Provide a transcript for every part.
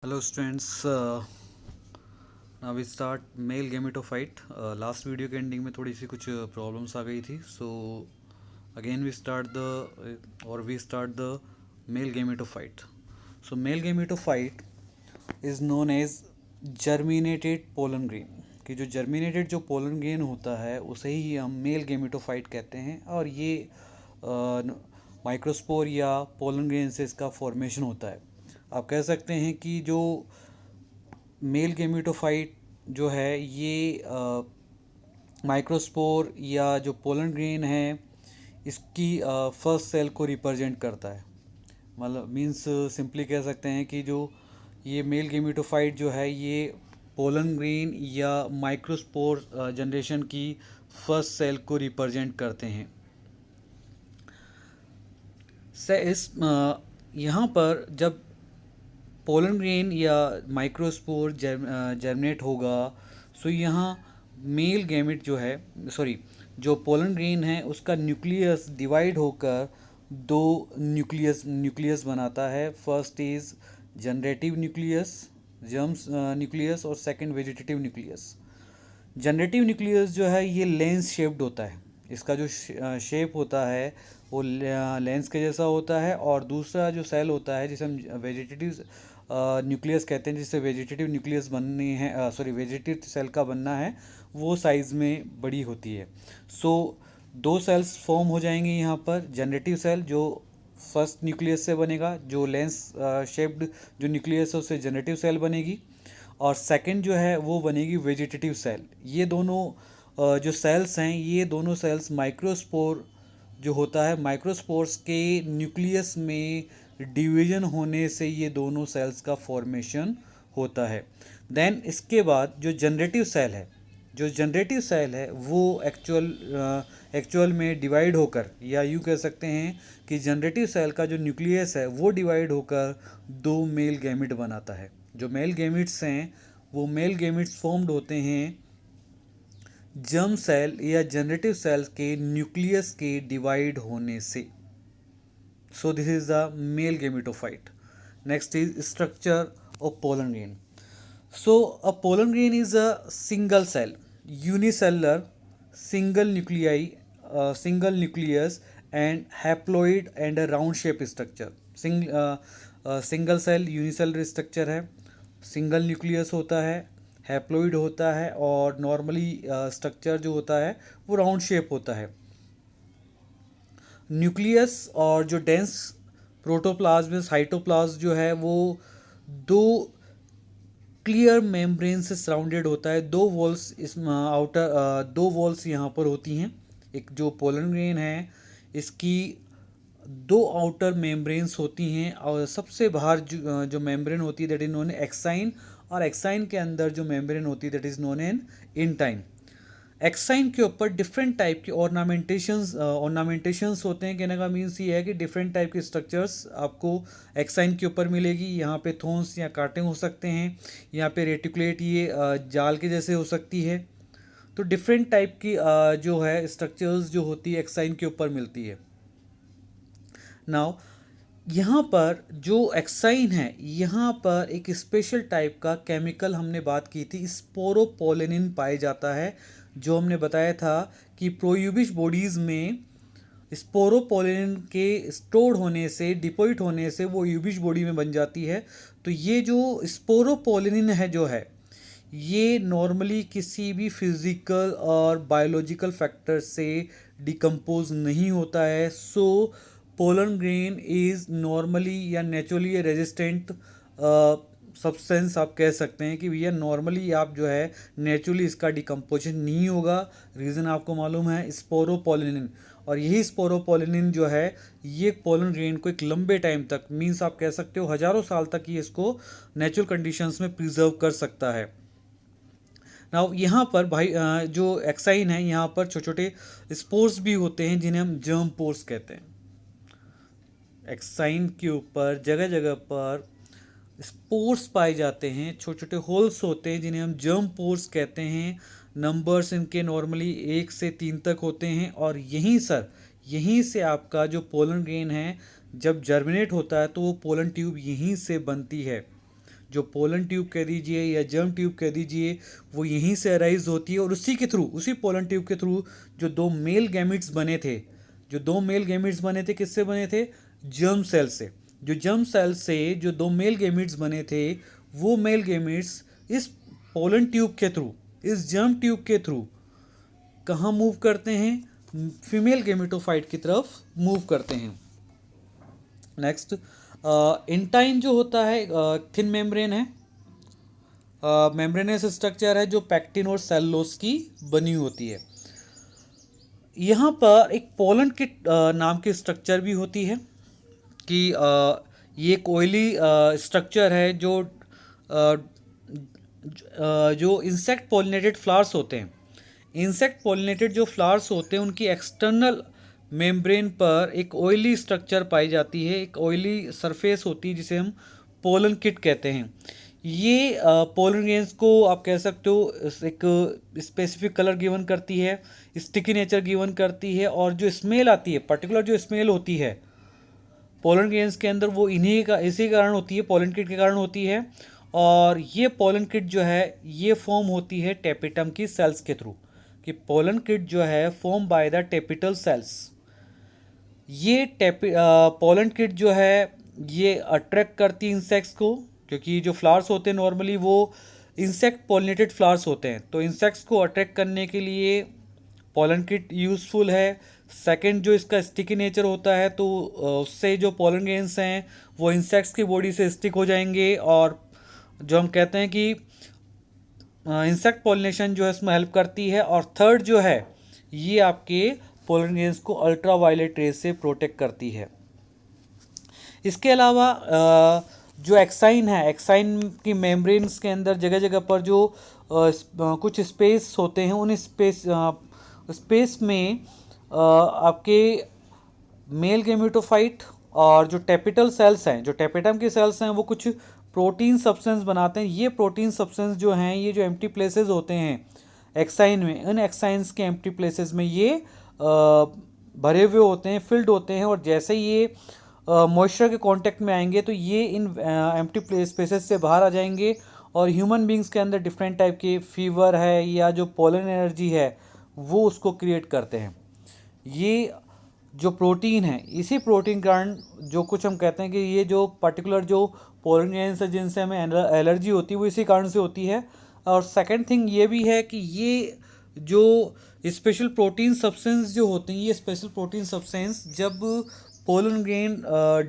Hello students, now we start male gametophyte. Last video के ending में थोड़ी सी कुछ प्रॉब्लम्स आ गई थी, so again we start the male gametophyte. So male gametophyte is known as germinated pollen grain. कि जो जर्मिनेटेड जो पोलन ग्रेन होता है उसे ही हम मेल गेमेटोफाइट कहते हैं, और ये माइक्रोस्पोर या पोलन ग्रेन से इसका फॉर्मेशन होता है. आप कह सकते हैं कि जो मेल गेमेटोफाइट जो है ये माइक्रोस्पोर या जो पोलन ग्रेन है इसकी फर्स्ट सेल को रिप्रेजेंट करता है. मतलब मीन्स सिंपली कह सकते हैं कि जो ये मेल गेमेटोफाइट जो है ये पोलन ग्रेन या माइक्रोस्पोर जनरेशन की फर्स्ट सेल को रिप्रेजेंट करते हैं. से इस यहाँ पर जब पोलन ग्रेन या माइक्रोस्पोर जर्मिनेट होगा, सो यहाँ मेल गैमेट जो है जो पोलन ग्रेन है उसका न्यूक्लियस डिवाइड होकर दो न्यूक्लियस बनाता है. First is generative nucleus, germs nucleus, और second vegetative nucleus. Generative nucleus जो है ये लेंस शेप्ड होता है. इसका जो शेप होता है वो लेंस के जैसा होता है. और दूसरा जो सेल होता है जिसे हम वेजिटेटिव न्यूक्लियस कहते हैं, जिससे वेजिटेटिव न्यूक्लियस बननी है, वेजिटेटिव सेल का बनना है, वो साइज़ में बड़ी होती है. सो दो सेल्स फॉर्म हो जाएंगे यहाँ पर. जनरेटिव सेल जो फर्स्ट न्यूक्लियस से बनेगा, जो लेंस शेप्ड जो न्यूक्लियस है उससे जनरेटिव सेल बनेगी, और सेकंड जो है वो बनेगी वेजिटेटिव सेल. ये दोनों जो सेल्स हैं ये दोनों सेल्स माइक्रोस्पोर जो होता है, माइक्रोस्पोर्स के न्यूक्लियस में डिवीजन होने से ये दोनों सेल्स का फॉर्मेशन होता है. देन इसके बाद जो जनरेटिव सेल है वो एक्चुअल में डिवाइड होकर, या यूँ कह सकते हैं कि जनरेटिव सेल का जो न्यूक्लियस है वो डिवाइड होकर दो मेल गैमेट बनाता है. जो मेल गैमेट्स हैं वो मेल गैमेट्स फॉर्म्ड होते हैं जर्म सेल या जनरेटिव सेल के न्यूक्लियस के डिवाइड होने से. So this is the male gametophyte. Next is structure of pollen grain. So a pollen grain is a single cell, unicellular, single nuclei, single nucleus, and haploid and a round shape structure. Single cell unicellular structure है, single nucleus होता है, haploid होता है, और normally structure जो होता है वो राउंड शेप होता है. न्यूक्लियस और जो डेंस प्रोटोप्लाज्म साइटोप्लाज्म जो है वो दो क्लियर मेम्ब्रेन से सराउंडेड होता है. दो वॉल्स दो वॉल्स यहाँ पर होती हैं. एक जो पोलन ग्रेन है इसकी दो आउटर मेम्ब्रेन्स होती हैं, और सबसे बाहर जो मेम्ब्रेन होती है दैट इज नोन एक्साइन, और एक्साइन के अंदर जो मेम्ब्रेन होती है that is known an intine. Exine के ऊपर डिफरेंट टाइप के ऑर्नामेंटेशंस होते हैं. कहने का मीन्स ये है कि डिफरेंट टाइप के स्ट्रक्चर्स आपको एक्साइन के ऊपर मिलेगी. यहाँ पे थोन्स या कांटे हो सकते हैं, यहाँ पे रेटिकुलेट ये जाल के जैसे हो सकती है. तो डिफरेंट टाइप की जो है स्ट्रक्चर्स जो होती है एक्साइन के ऊपर मिलती है. नाउ यहाँ पर जो एक्साइन है यहाँ पर एक स्पेशल टाइप का केमिकल हमने बात की थी, स्पोरोपोलेनिन पाया जाता है. जो हमने बताया था कि प्रोयूबिश बॉडीज़ में स्पोरोपोलेनिन के स्टोर होने से, डिपोजिट होने से वो यूबिश बॉडी में बन जाती है. तो ये जो स्पोरोपोलेनिन है जो है ये नॉर्मली किसी भी फिजिकल और बायोलॉजिकल फैक्टर से डिकम्पोज नहीं होता है. So pollen grain is normally या नेचुरली रेजिस्टेंट सब्सटेंस. आप कह सकते हैं कि भैया नॉर्मली आप जो है नेचुरली इसका डिकम्पोजिशन नहीं होगा. रीज़न आपको मालूम है, स्पोरोपोलेनिन. और यही स्पोरोपोलेनिन जो है ये पोलन ग्रेन को एक लंबे टाइम तक, मीन्स आप कह सकते हो हज़ारों साल तक ये इसको नेचुरल कंडीशंस में प्रिजर्व कर सकता है. नाउ यहाँ पर भाई जो एक्साइन है यहाँ पर छोटे छोटे स्पोर्स भी होते हैं जिन्हें हम जर्म पोर्स कहते हैं. एक्साइन के ऊपर जगह जगह पर स्पोर्स पाए जाते हैं, छोटे छोटे होल्स होते हैं जिन्हें हम जर्म पोर्स कहते हैं. नंबर्स इनके नॉर्मली 1 से 3 तक होते हैं. और यहीं से आपका जो पोलन ग्रेन है जब जर्मिनेट होता है तो वो पोलन ट्यूब यहीं से बनती है. जो पोलन ट्यूब कह दीजिए या जर्म ट्यूब कह दीजिए, वो यहीं से अराइज होती है और उसी के थ्रू, उसी पोलन ट्यूब के थ्रू जो दो मेल गैमिट्स बने थे, जो दो मेल गैमिट्स बने थे, किससे बने थे? जर्म सेल से। जो जर्म सेल से जो दो मेल गैमिट्स बने थे, वो मेल गैमिट्स इस पोलन ट्यूब के थ्रू, इस जर्म ट्यूब के थ्रू कहाँ मूव करते हैं? फीमेल गेमेटोफाइट की तरफ मूव करते हैं। नेक्स्ट, इंटाइन जो होता है थिन मेम्ब्रेन है, मेम्ब्रेनस स्ट्रक्चर है जो पैक्टिन और सेलुलोज की बनी होती है। यहाँ पर एक पोलन किट नाम की स्ट्रक्चर भी होती है कि ये एक ऑयली स्ट्रक्चर है जो इंसेक्ट पॉलिनेटेड फ्लावर्स होते हैं। इंसेक्ट पॉलिनेटेड जो फ्लावर्स होते हैं उनकी एक्सटर्नल मेम्ब्रेन पर एक ऑयली स्ट्रक्चर पाई जाती है, एक ऑयली सरफेस होती है जिसे हम पोलन किट कहते हैं। ये पोलन ग्रेन्स को आप कह सकते हो एक स्पेसिफिक कलर गिवन करती है, स्टिकी नेचर गिवन करती है, और जो स्मेल आती है, पर्टिकुलर जो स्मेल होती है पोलन ग्रेन्स के अंदर, वो इन्हीं का इसी कारण होती है, पोलन किट के कारण होती है। और ये पोलन किट जो है ये फॉर्म होती है टेपिटम की सेल्स के थ्रू, कि पोलन किट जो है फॉर्म बाय द टेपिटल सेल्स। ये पोलन किट जो है ये अट्रैक्ट करती है इंसेक्ट्स को, क्योंकि जो फ्लावर्स होते हैं नॉर्मली वो इंसेक्ट पॉलिनेटेड फ्लावर्स होते हैं, तो इंसेक्ट्स को अट्रैक्ट करने के लिए पोलन किट यूज़फुल है। सेकंड, जो इसका स्टिकी नेचर होता है, तो उससे जो पोलन ग्रेन्स हैं वो इंसेक्ट्स की बॉडी से स्टिक हो जाएंगे, और जो हम कहते हैं कि इंसेक्ट पॉलिनेशन जो है इसमें हेल्प करती है। और थर्ड जो है ये आपके पोलन ग्रेन्स को अल्ट्रा वायलेट रेज से प्रोटेक्ट करती है। इसके अलावा जो एक्साइन है, एक्साइन की मेम्ब्रेन्स के अंदर जगह जगह पर जो कुछ स्पेस होते हैं, उन स्पेस में आपके मेल गेमेटोफाइट और जो टेपिटल सेल्स हैं, जो टेपिटम के सेल्स हैं, वो कुछ प्रोटीन सब्सटेंस बनाते हैं। ये प्रोटीन सब्सटेंस जो हैं, ये जो एम्प्टी प्लेसेस होते हैं एक्साइन में, इन एक्साइंस के एम्प्टी प्लेसेस में ये भरे हुए होते हैं, फिल्ड होते हैं, और जैसे ये मॉइस्चर के कांटेक्ट में आएंगे तो ये इन एम्प्टी स्पेसेस से बाहर आ जाएंगे, और ह्यूमन बींग्स के अंदर डिफरेंट टाइप के फीवर है या जो पोलन एनर्जी है वो उसको क्रिएट करते हैं। ये जो प्रोटीन है, इसी प्रोटीन कारण जो कुछ हम कहते हैं कि ये जो पर्टिकुलर जो पोलन ग्रेन्स है जिनसे हमें एलर्जी होती है वो इसी कारण से होती है। और सेकंड थिंग ये भी है कि ये जो स्पेशल प्रोटीन सब्सटेंस जो होते हैं, ये स्पेशल प्रोटीन सब्सटेंस जब पोलन ग्रेन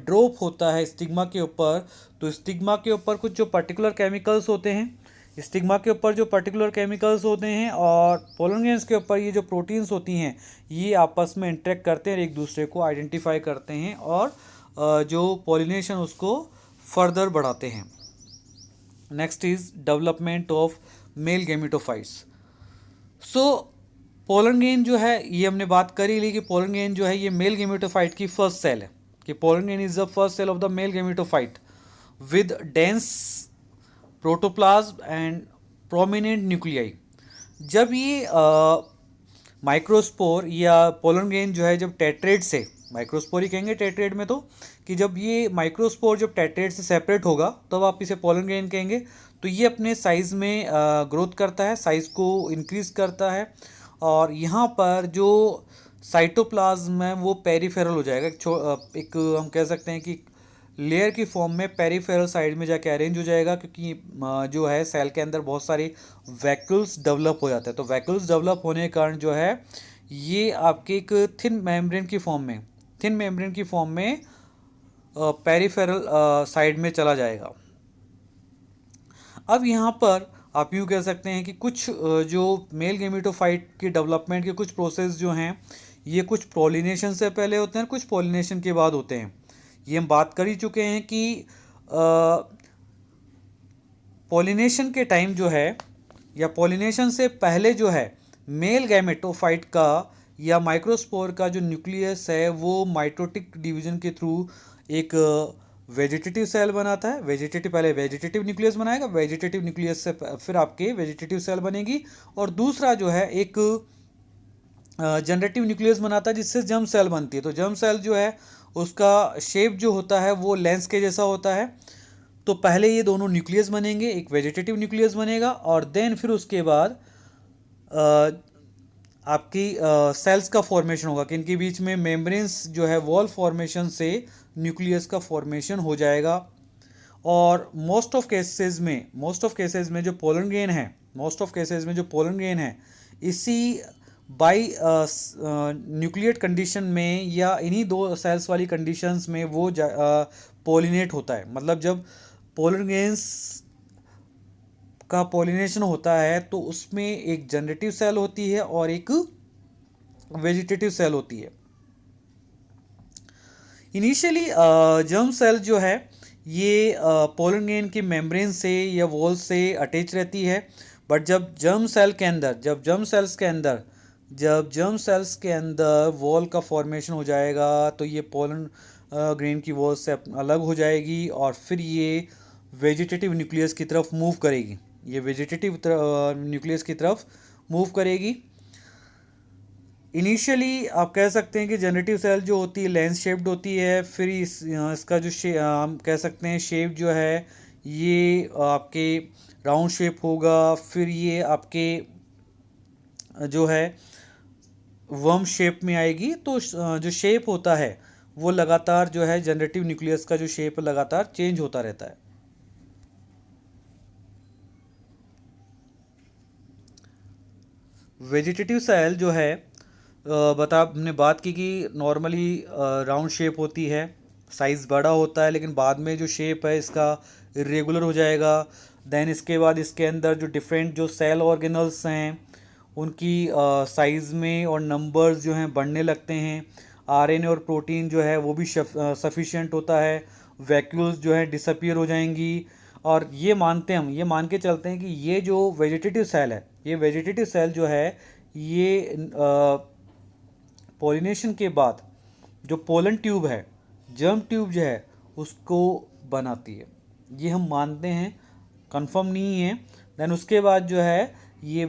ड्रॉप होता है स्टिग्मा के ऊपर, तो स्टिग्मा के ऊपर कुछ जो पर्टिकुलर केमिकल्स होते हैं, स्टिग्मा के ऊपर जो पर्टिकुलर केमिकल्स होते हैं और पोलन ग्रेन्स के ऊपर ये जो प्रोटीन्स होती हैं, ये आपस में इंटरेक्ट करते हैं, एक दूसरे को आइडेंटिफाई करते हैं और जो पॉलिनेशन उसको फर्दर बढ़ाते हैं। Next is development of male gametophytes. So pollen grain जो है, ये हमने बात कर ही ली कि पोलन ग्रेन जो है ये मेल गेमेटोफाइट की फर्स्ट सेल है, कि pollen grain is the first cell of the male gametophyte with dense protoplasm and prominent nuclei. जब ये माइक्रोस्पोर या पोलन ग्रेन जो है जब टेट्रेड से, माइक्रोस्पोर ही कहेंगे टेट्रेड में, तो कि जब ये माइक्रोस्पोर जब टेट्रेड से सेपरेट होगा तब आप इसे पोलन ग्रेन कहेंगे। तो ये अपने साइज़ में ग्रोथ करता है, साइज़ को इंक्रीज़ करता है, और यहाँ पर जो साइटोप्लाज्म है वो पेरिफेरल हो जाएगा, एक हम कह सकते हैं कि लेयर की फॉर्म में पेरिफेरल साइड में जाके अरेंज हो जाएगा, क्योंकि जो है सेल के अंदर बहुत सारे वैक्यूल्स डेवलप हो जाते हैं। तो वैक्यूल्स डेवलप होने के कारण जो है ये आपके एक थिन मेम्ब्रेन की फॉर्म में पेरिफेरल साइड में चला जाएगा। अब यहाँ पर आप यूँ कह सकते हैं कि कुछ जो मेल गेमेटोफाइट की डेवलपमेंट के कुछ प्रोसेस जो हैं ये कुछ पॉलिनेशन से पहले होते हैं, कुछ पॉलिनेशन के बाद होते हैं। ये हम बात कर ही चुके हैं कि पॉलिनेशन के टाइम जो है या पॉलिनेशन से पहले जो है मेल गैमेटोफाइट का या माइक्रोस्पोर का जो न्यूक्लियस है वो माइटोटिक डिवीजन के थ्रू एक वेजिटेटिव सेल बनाता है। पहले वेजिटेटिव न्यूक्लियस बनाएगा, वेजिटेटिव न्यूक्लियस से फिर आपके वेजिटेटिव सेल बनेगी, और दूसरा जो है एक जनरेटिव न्यूक्लियस बनाता है जिससे जर्म सेल बनती है। तो जर्म सेल जो है उसका शेप जो होता है वो लेंस के जैसा होता है। तो पहले ये दोनों न्यूक्लियस बनेंगे, एक वेजिटेटिव न्यूक्लियस बनेगा और देन फिर उसके बाद आपकी सेल्स का फॉर्मेशन होगा कि इनके बीच में मेम्ब्रेन्स जो है वॉल फॉर्मेशन से न्यूक्लियस का फॉर्मेशन हो जाएगा। और मोस्ट ऑफ केसेस में जो पोलन ग्रेन है, इसी बाई न्यूक्लिएट कंडीशन में या इन्हीं दो सेल्स वाली कंडीशंस में वो पोलिनेट होता है। मतलब जब पोलन ग्रेन्स का पोलिनेशन होता है तो उसमें एक जनरेटिव सेल होती है और एक वेजिटेटिव सेल होती है। इनिशियली जर्म सेल जो है ये पोलन ग्रेन की मेम्ब्रेन से या वॉल से अटैच रहती है, बट जब जर्म सेल्स के अंदर वॉल का फॉर्मेशन हो जाएगा तो ये पोलन ग्रेन की वॉल से अलग हो जाएगी और फिर ये वेजिटेटिव न्यूक्लियस की तरफ मूव करेगी। इनिशियली आप कह सकते हैं कि जनरेटिव सेल जो होती है लेंस शेप्ड होती है, फिर इसका जो हम कह सकते हैं शेप जो है ये आपके राउंड शेप होगा, फिर ये आपके जो है वर्म शेप में आएगी। तो जो शेप होता है वो लगातार जो है जनरेटिव न्यूक्लियस का जो शेप लगातार चेंज होता रहता है। वेजिटेटिव सेल जो है हमने बात की कि नॉर्मली राउंड शेप होती है, साइज़ बड़ा होता है, लेकिन बाद में जो शेप है इसका इरेगुलर हो जाएगा। देन इसके बाद इसके अंदर जो डिफरेंट जो सेल ऑर्गेनल्स हैं उनकी साइज़ में और नंबर्स जो हैं बढ़ने लगते हैं। आरएनए और प्रोटीन जो है वो भी सफिशिएंट होता है, वैक्यूल्स जो है डिसअपीयर हो जाएंगी। और ये मान के चलते हैं कि ये जो वेजिटेटिव सेल जो है ये पॉलिनेशन के बाद जो पोलन ट्यूब है, जर्म ट्यूब जो है उसको बनाती है। ये हम मानते हैं, कंफर्म नहीं है। देन उसके बाद जो है ये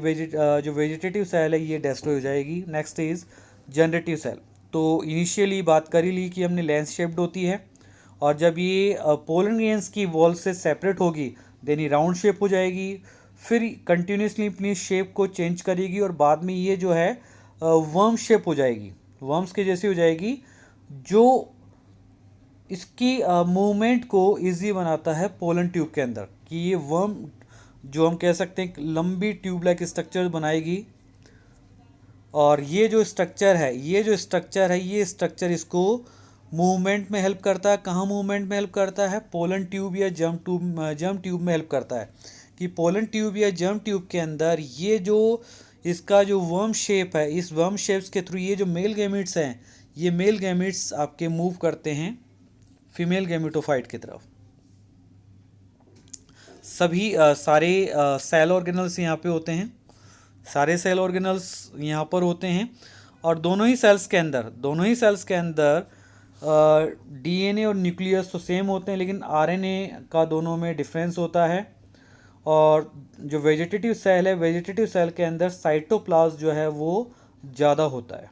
जो वेजिटेटिव सेल है ये डिस्ट्रॉय हो जाएगी। Next is generative cell. तो इनिशियली बात कर ही ली कि हमने लेंस शेप्ड होती है और जब ये पोलन ग्रेन्स की वॉल से सेपरेट होगी देन ये राउंड शेप हो जाएगी, फिर कंटिन्यूसली अपनी शेप को चेंज करेगी और बाद में ये जो है वर्म शेप हो जाएगी, वर्म्स के जैसी हो जाएगी, जो इसकी मूवमेंट को इजी बनाता है पोलन ट्यूब के अंदर। कि ये वर्म जो हम कह सकते हैं लंबी ट्यूब लाइक स्ट्रक्चर बनाएगी और ये जो स्ट्रक्चर है ये स्ट्रक्चर इसको मूवमेंट में हेल्प करता है। कहाँ मूवमेंट में हेल्प करता है? पोलन ट्यूब या जर्म ट्यूब में हेल्प करता है। कि पोलन ट्यूब या जर्म ट्यूब के अंदर ये जो इसका जो वर्म शेप है, इस वर्म शेप्स के थ्रू ये जो मेल गैमेट्स हैं, ये मेल गैमेट्स आपके मूव करते हैं फीमेल गैमेटोफाइट की तरफ। सभी सारे सेल ऑर्गेनल्स यहाँ पे होते हैं, सारे सेल ऑर्गेनल्स यहाँ पर होते हैं और दोनों ही सेल्स के अंदर डीएनए और न्यूक्लियस तो सेम होते हैं, लेकिन आरएनए का दोनों में डिफरेंस होता है। और जो वेजिटेटिव सेल के अंदर साइटोप्लाज्म जो है वो ज़्यादा होता है।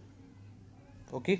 ओके।